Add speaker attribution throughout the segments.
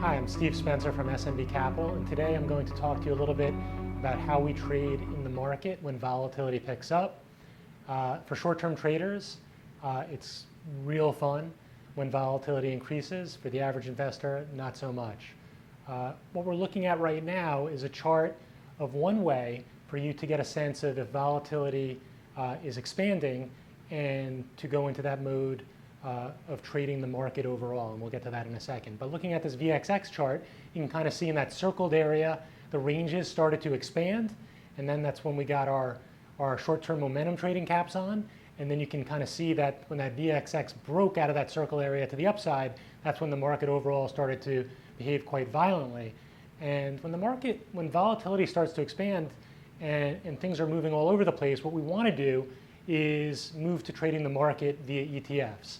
Speaker 1: Hi, I'm Steve Spencer from SMB Capital, and today I'm going to talk to you a little bit about how we trade in the market when volatility picks up. For short-term traders, it's real fun when volatility increases. For the average investor, not so much. What we're looking at right now is a chart of one way for you to get a sense of if volatility is expanding and to go into that mode of trading the market overall, and we'll get to that in a second. But looking at this VXX chart, you can kind of see in that circled area, the ranges started to expand, and then that's when we got our short-term momentum trading caps on, and then you can kind of see that when that VXX broke out of that circle area to the upside, that's when the market overall started to behave quite violently. And when volatility starts to expand and things are moving all over the place, what we want to do is move to trading the market via ETFs.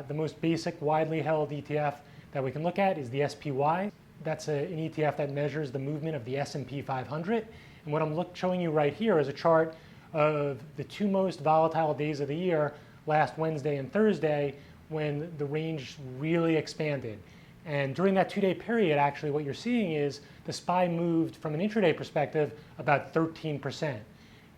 Speaker 1: The most basic, widely held ETF that we can look at is the SPY. That's an ETF that measures the movement of the S&P 500. And what I'm showing you right here is a chart of the two most volatile days of the year, last Wednesday and Thursday, when the range really expanded. And during that two-day period, actually, what you're seeing is the SPY moved, from an intraday perspective, about 13%.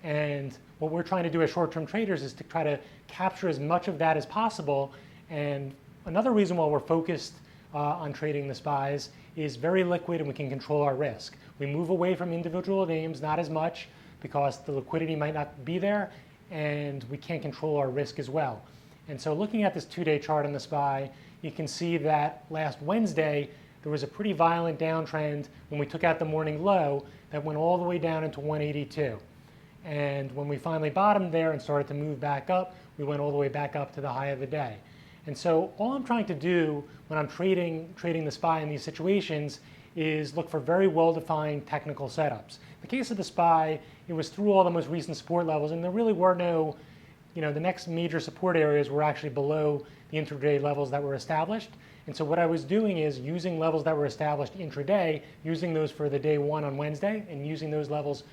Speaker 1: And what we're trying to do as short-term traders is to try to capture as much of that as possible. And another reason why we're focused on trading the SPYs is very liquid and we can control our risk. We move away from individual names, not as much, because the liquidity might not be there, and we can't control our risk as well. And so looking at this two-day chart on the SPY, you can see that last Wednesday, there was a pretty violent downtrend when we took out the morning low that went all the way down into 182. And when we finally bottomed there and started to move back up, we went all the way back up to the high of the day. And so all I'm trying to do when I'm trading the SPY in these situations is look for very well-defined technical setups. In the case of the SPY, it was through all the most recent support levels, and there really were no, the next major support areas were actually below the intraday levels that were established. And so what I was doing is using levels that were established intraday, using those for the day one on Wednesday, and using those levels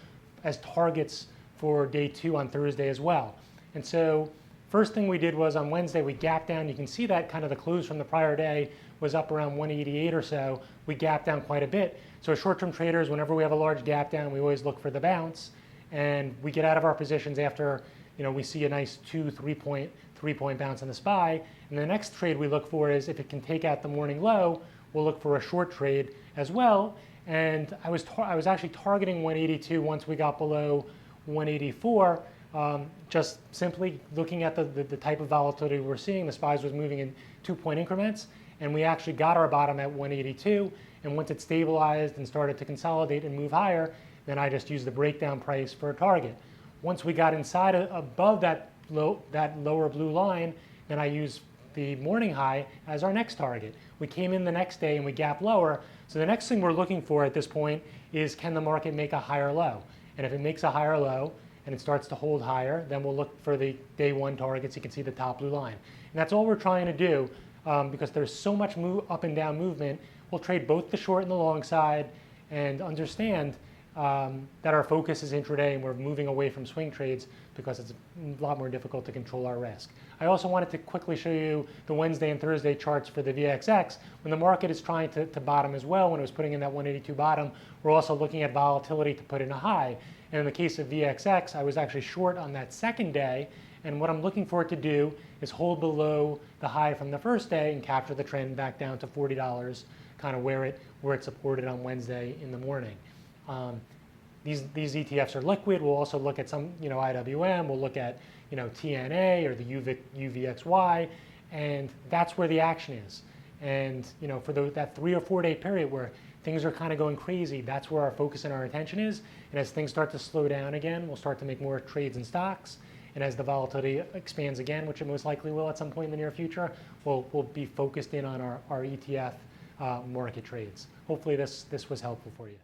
Speaker 1: as targets for day two on Thursday as well. And so first thing we did was on Wednesday, we gapped down. You can see that kind of the close from the prior day was up around 188 or so. We gapped down quite a bit. So as short-term traders, whenever we have a large gap down, we always look for the bounce. And we get out of our positions after we see a nice 3-point bounce on the SPY. And the next trade we look for is if it can take out the morning low, we'll look for a short trade as well. And I was actually targeting 182 once we got below 184, just simply looking at the type of volatility we're seeing. The SPYs was moving in 2-point increments, and we actually got our bottom at 182. And once it stabilized and started to consolidate and move higher, then I just used the breakdown price for a target. Once we got inside above that lower blue line, then I used the morning high as our next target. We came in the next day and we gapped lower. So the next thing we're looking for at this point is, can the market make a higher low? And if it makes a higher low and it starts to hold higher, then we'll look for the day one targets. You can see the top blue line. And that's all we're trying to do because there's so much up and down movement. We'll trade both the short and the long side and understand that our focus is intraday and we're moving away from swing trades because it's a lot more difficult to control our risk. I also wanted to quickly show you the Wednesday and Thursday charts for the VXX. When the market is trying to bottom as well, when it was putting in that 182 bottom, we're also looking at volatility to put in a high. And in the case of VXX, I was actually short on that second day. And what I'm looking for it to do is hold below the high from the first day and capture the trend back down to $40, kind of where it supported on Wednesday in the morning. These ETFs are liquid. We'll also look at some, IWM. We'll look at, TNA or the UVXY, and that's where the action is. And for that 3 or 4 day period where things are kind of going crazy, that's where our focus and our attention is. And as things start to slow down again, we'll start to make more trades in stocks. And as the volatility expands again, which it most likely will at some point in the near future, we'll be focused in on our ETF market trades. Hopefully this was helpful for you.